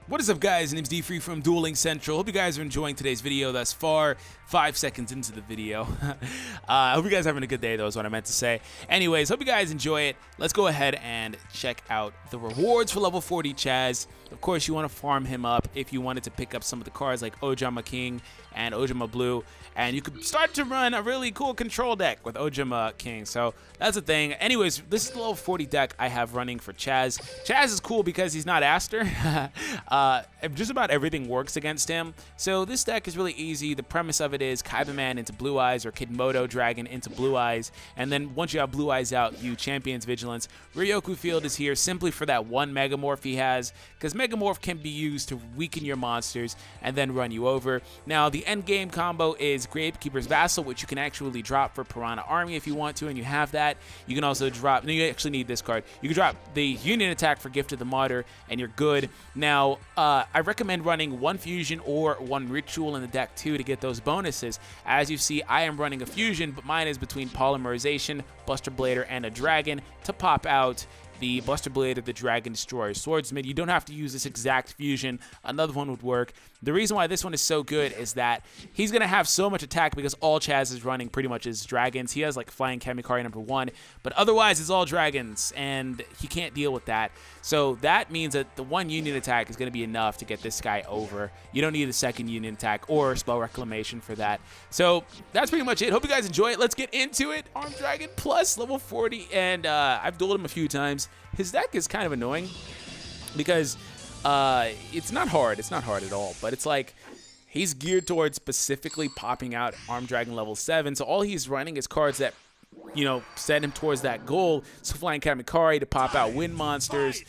What is up, guys? My name's D-Free from Duel Links Central. Hope you guys are enjoying today's video thus far. 5 seconds into the video. I hope you guys are having a good day, though, is what I meant to say. Anyways, hope you guys enjoy it. Let's go ahead and check out the rewards for level 40 Chaz. Of course, you want to farm him up if you wanted to pick up some of the cards like Ojama King and Ojama Blue. And you could start to run a really cool control deck with Ojama King. So that's the thing. Anyways, this is the level 40 deck I have running for Chaz. Chaz is cool because he's not Aster. Just about everything works against him. So this deck is really easy. The premise of it is Kaibaman into Blue Eyes or Kidmodo Dragon into Blue Eyes. And then once you have Blue Eyes out, you Champions Vigilance. Ryoku Field is here simply for that one Megamorph he has, because Megamorph can be used to weaken your monsters and then run you over. Now, the end game combo is Gravekeeper's Vassal, which you can actually drop for Piranha Army if you want to, and you have that. You can also drop, no, you actually need this card. You can drop the Union Attack for Gift of the Martyr, and you're good. Now, I recommend running one Fusion or one Ritual in the deck too to get those bonuses. As you see, I am running a Fusion, but mine is between Polymerization, Buster Blader, and a Dragon to pop out the Buster Blade or the Dragon Destroyer Swordsman. You don't have to use this exact fusion. Another one would work. The reason why this one is so good is that he's going to have so much attack because all Chaz is running pretty much is dragons. He has like Flying Kamikari #1, but otherwise it's all dragons, and he can't deal with that. So that means that the one Union attack is going to be enough to get this guy over. You don't need the second Union attack or Spell Reclamation for that. So that's pretty much it. Hope you guys enjoy it. Let's get into it. Armed Dragon plus level 40, and I've dueled him a few times. His deck is kind of annoying because it's not hard. It's not hard at all, but it's like he's geared towards specifically popping out Armed Dragon level 7. So all he's running is cards that, you know, send him towards that goal. So Flying Kamikari to pop out wind monsters.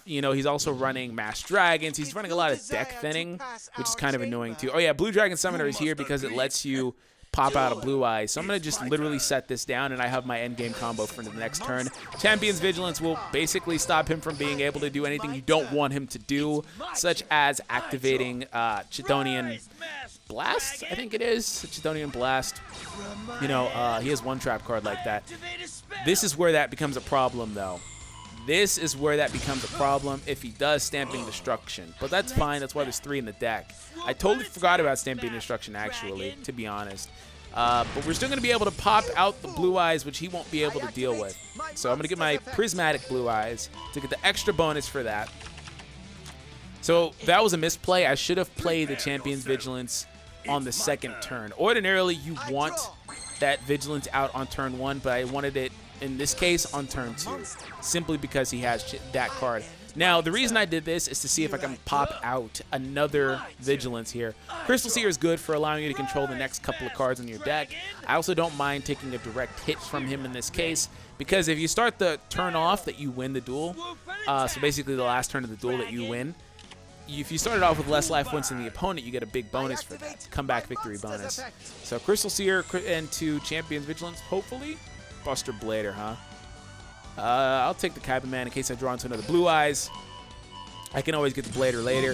You know, he's also running Mass Dragons. He's running a lot of deck thinning, which is kind of annoying too. Oh yeah, Blue Dragon Summoner is here because it lets you pop out a Blue Eye. So I'm going to just literally set this down, and I have my endgame combo for the next turn. Champions Vigilance will basically stop him from being able to do anything you don't want him to do, such as activating Chidonian Blast, I think it is. Chidonian Blast. You know, he has one trap card like that. This is where that becomes a problem, though. This is where that becomes a problem if he does Stamping Destruction. But that's fine. That's why there's 3 in the deck. I totally forgot about Stamping Destruction, actually, to be honest. But we're still going to be able to pop out the Blue Eyes, which he won't be able to deal with. So I'm going to get my Prismatic Blue Eyes to get the extra bonus for that. So that was a misplay. I should have played the Champion's Vigilance on the second turn. Ordinarily, you want that Vigilance out on turn 1, but I wanted it, in this case, on turn 2, simply because he has that card. Now, the reason I did this is to see if I can pop out another Vigilance here. Crystal Seer is good for allowing you to control the next couple of cards in your deck. I also don't mind taking a direct hit from him in this case, because if you start the turn off that you win the duel, so basically the last turn of the duel that you win, if you started off with less life points than the opponent, you get a big bonus for that. Comeback victory bonus. So Crystal Seer into Champion's Vigilance, hopefully. Buster Blader, huh? I'll take the Kaibaman in case I draw into another Blue Eyes. I can always get the Blader later.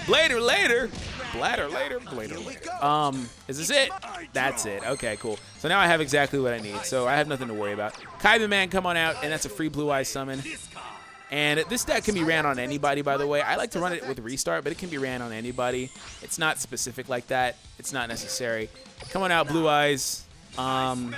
Blader later! Bladder later, Blader later. Is this it? That's it. Okay, cool. So now I have exactly what I need. So I have nothing to worry about. Kaibaman, come on out, and that's a free Blue Eyes summon. And this deck can be ran on anybody, by the way. I like to run it with Restart, but it can be ran on anybody. It's not specific like that. It's not necessary. Come on out, Blue Eyes. I'm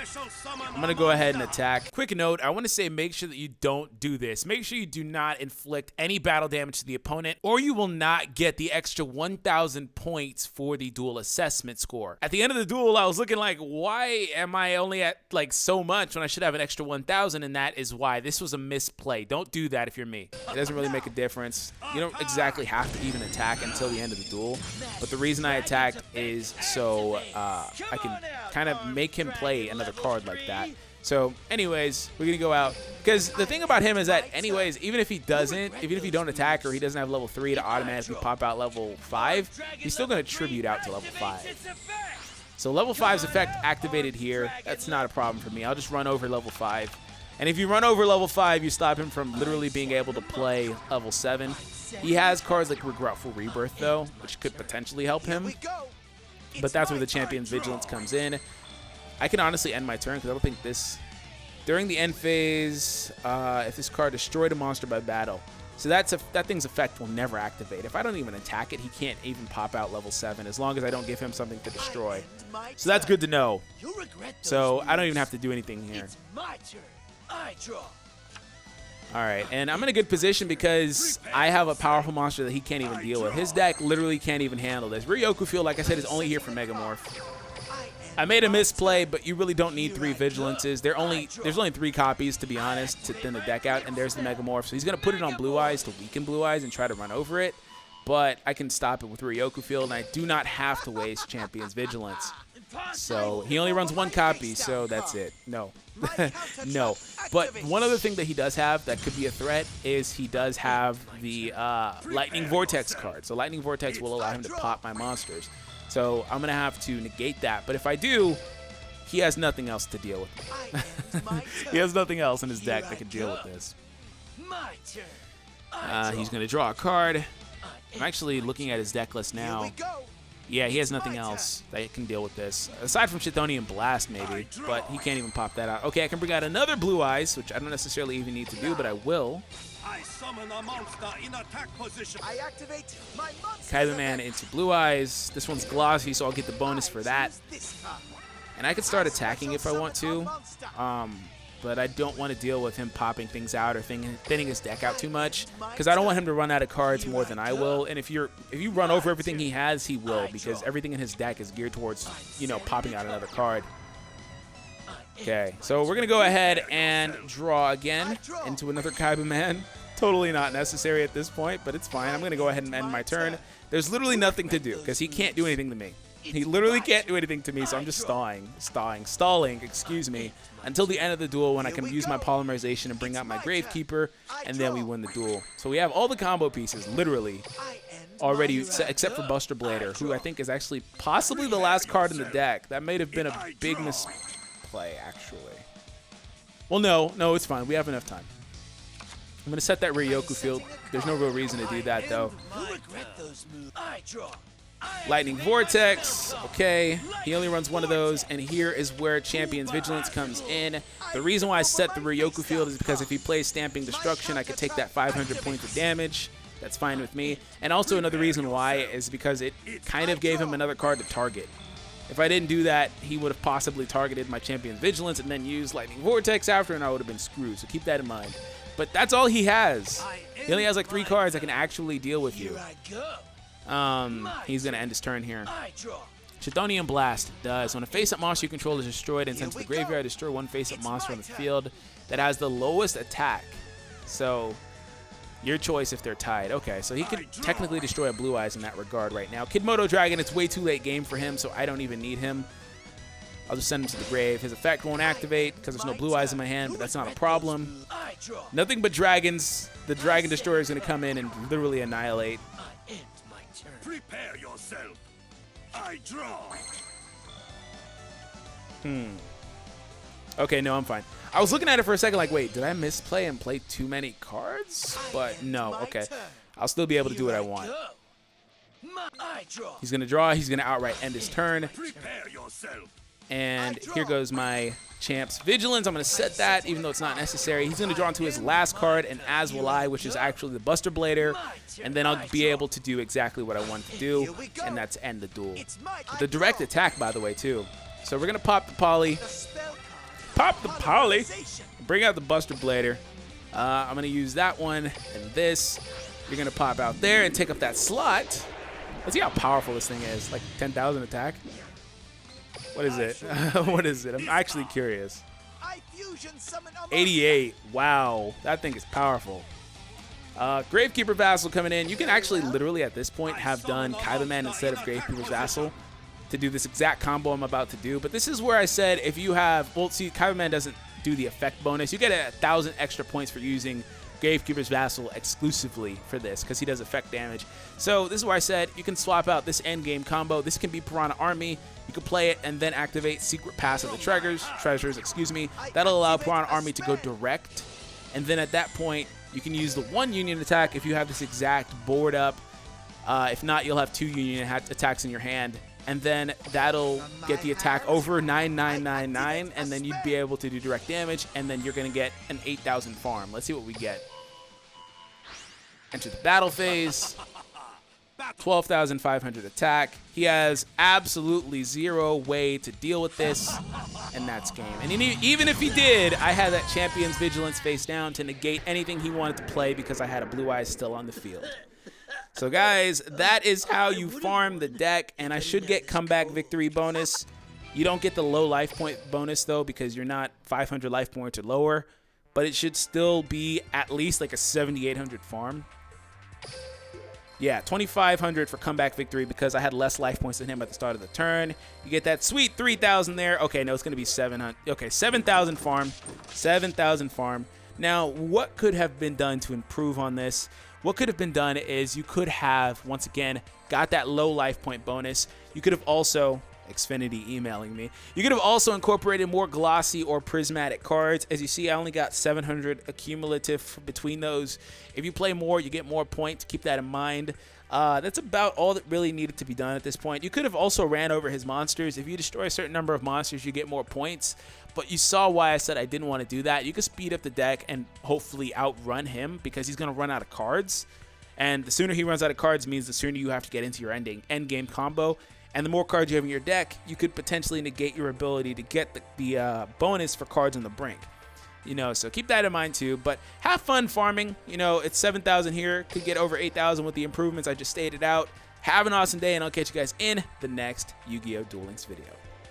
going to go ahead and attack. Quick note, I want to say make sure that you don't do this. Make sure you do not inflict any battle damage to the opponent, or you will not get the extra 1,000 points for the duel assessment score. At the end of the duel, I was looking like, why am I only at like so much when I should have an extra 1,000? And that is why. This was a misplay. Don't do that if you're me. It doesn't really make a difference. You don't exactly have to even attack until the end of the duel. But the reason I attacked is so I can kind of make him play another card like that. So anyways, we're gonna go out, because the thing about him is that anyways, even if you don't attack, or he doesn't have level 3 to automatically pop out level 5, he's still gonna tribute out to level 5. So level 5's effect activated here. That's not a problem for me. I'll just run over level 5. And if you run over level 5, you stop him from literally being able to play level 7. He has cards like Regretful Rebirth though, which could potentially help him. But that's where the Champion's Vigilance comes in. I can honestly end my turn because I don't think this... During the end phase, if this card destroyed a monster by battle, So that thing's effect will never activate. If I don't even attack it, he can't even pop out level 7 as long as I don't give him something to destroy. So that's good to know. So I don't even have to do anything here. Alright, and I'm in a good position because I have a powerful monster that he can't even deal with. His deck literally can't even handle this. Ryoku Field, like I said, is only here for Megamorph. I made a misplay, but you really don't need 3 Vigilances. There's only 3 copies, to be honest, to thin the deck out, and there's the Megamorph. So he's going to put it on Blue Eyes to weaken Blue Eyes and try to run over it, but I can stop it with Ryoku Field, and I do not have to waste Champion's Vigilance. So he only runs 1 copy, so that's it. No. No. But one other thing that he does have that could be a threat is he does have the Lightning Vortex card. So Lightning Vortex will allow him to pop my monsters. So I'm going to have to negate that. But if I do, he has nothing else to deal with. He has nothing else in his deck that can deal with this. He's going to draw a card. I'm actually looking at his deck list now. Yeah, he has nothing else that can deal with this. Aside from Chthonian Blast, maybe. But he can't even pop that out. Okay, I can bring out another Blue Eyes, which I don't necessarily even need to do, but I will. I summon a monster in attack position. I activate my Kaiba Man into Blue Eyes. This one's glossy, so I'll get the bonus for that. And I can start attacking if I want to. But I don't want to deal with him popping things out or thinning his deck out too much, because I don't want him to run out of cards more than I will. And if you run over everything he has, he will, because everything in his deck is geared towards, you know, popping out another card. Okay, so we're gonna go ahead and draw again into another Kaiba Man. Totally not necessary at this point, but it's fine. I'm gonna go ahead and end my turn. There's literally nothing to do because he can't do anything to me. He literally can't do anything to me, so I'm just stalling, excuse me, until the end of the duel when I can use my polymerization and bring out my Gravekeeper, and then we win the duel. So we have all the combo pieces, literally, already, except for Buster Blader, who I think is actually possibly the last card in the deck. That may have been a big misplay, actually. Well, no, it's fine. We have enough time. I'm going to set that Ryoku Field. There's no real reason to do that, though. Lightning Vortex, okay, he only runs 1 of those, and here is where Champion's Vigilance comes in. The reason why I set the Ryoku Field is because if he plays Stamping Destruction, I could take that 500 points of damage. That's fine with me. And also another reason why is because it kind of gave him another card to target. If I didn't do that, he would have possibly targeted my Champion's Vigilance and then used Lightning Vortex after, and I would have been screwed, so keep that in mind. But that's all he has. He only has like 3 cards that can actually deal with you. He's going to end his turn here. Chthonian Blast does. When a face-up monster you control is destroyed and sent to the graveyard, destroy 1 face-up monster on the field that has the lowest attack. So, your choice if they're tied. Okay, so he could technically destroy a Blue Eyes in that regard right now. Kidmodo Dragon, it's way too late game for him, so I don't even need him. I'll just send him to the grave. His effect won't activate because there's no Blue Eyes in my hand, but that's not a problem. Nothing but dragons. The Dragon Destroyer is going to come in and literally annihilate. Prepare yourself. I draw. Okay, no, I'm fine. I was looking at it for a second like, wait, did I misplay and play too many cards? But no, okay. I'll still be able to do what I want. He's going to draw. He's going to outright end his turn. Prepare yourself. And here goes my Champ's Vigilance. I'm going to set that, even though it's not necessary. He's going to draw into his last card, and as will I, which is actually the Buster Blader. And then I'll be able to do exactly what I want to do, and that's end the duel. The direct attack, by the way, too. So we're going to pop the Poly. Pop the Poly. Bring out the Buster Blader. I'm going to use that one and this. You're going to pop out there and take up that slot. Let's see how powerful this thing is. Like 10,000 attack. What is it? What is it? I'm actually curious. 88. Wow. That thing is powerful. Gravekeeper Vassal coming in. You can actually literally at this point have done Kaiba Man instead of Gravekeeper's Vassal to do this exact combo I'm about to do. But this is where I said if you have... Well, see, Kaiba Man doesn't do the effect bonus. You get 1,000 extra points for using Gravekeeper's Vassal exclusively for this because he does effect damage. So this is where I said you can swap out this endgame combo. This can be Piranha Army. You can play it and then activate Secret Pass of the Treasures, excuse me. That'll allow Piranha Army to go direct. And then at that point, you can use the 1 Union attack if you have this exact board up. If not, you'll have 2 Union attacks in your hand. And then that'll get the attack over 9999, and then you'd be able to do direct damage, and then you're going to get an 8,000 farm. Let's see what we get. Enter the battle phase. 12,500 attack. He has absolutely zero way to deal with this, and that's game. And even if he did, I had that Champion's Vigilance face down to negate anything he wanted to play because I had a Blue Eyes still on the field. So guys, that is how you farm the deck, and I should get comeback victory bonus. You don't get the low life point bonus though because you're not 500 life points or lower, but it should still be at least like a 7,800 farm. Yeah, 2,500 for comeback victory because I had less life points than him at the start of the turn. You get that sweet 3,000 there. Okay, no, it's going to be 700. Okay, 7,000 farm. 7,000 farm. Now, what could have been done to improve on this? What could have been done is you could have, once again, got that low life point bonus. You could have also... Xfinity emailing me. You could have also incorporated more glossy or prismatic cards. As you see, I only got 700 accumulative between those. If you play more, you get more points. Keep that in mind. That's about all that really needed to be done at this point. You could have also ran over his monsters. If you destroy a certain number of monsters, you get more points. But you saw why I said I didn't want to do that. You could speed up the deck and hopefully outrun him because he's going to run out of cards. And the sooner he runs out of cards means the sooner you have to get into your end game combo. And the more cards you have in your deck, you could potentially negate your ability to get the bonus for cards on the brink. You know, so keep that in mind too. But have fun farming. You know, it's 7,000 here. Could get over 8,000 with the improvements I just stated out. Have an awesome day, and I'll catch you guys in the next Yu-Gi-Oh! Duel Links video.